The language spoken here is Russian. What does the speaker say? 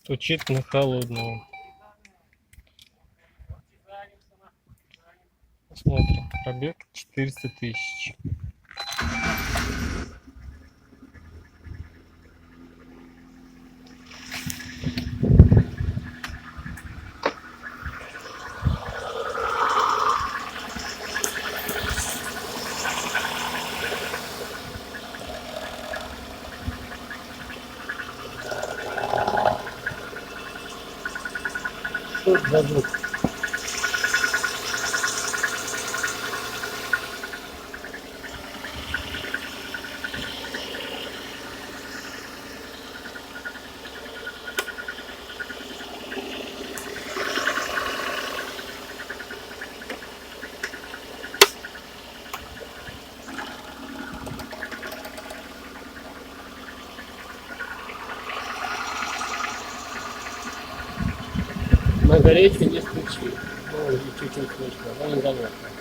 Стучит на холодную. Смотрим. Пробег 400 тысяч. Что это за звук? На горячую не включи. Ну, чуть-чуть слышно, но не заметно.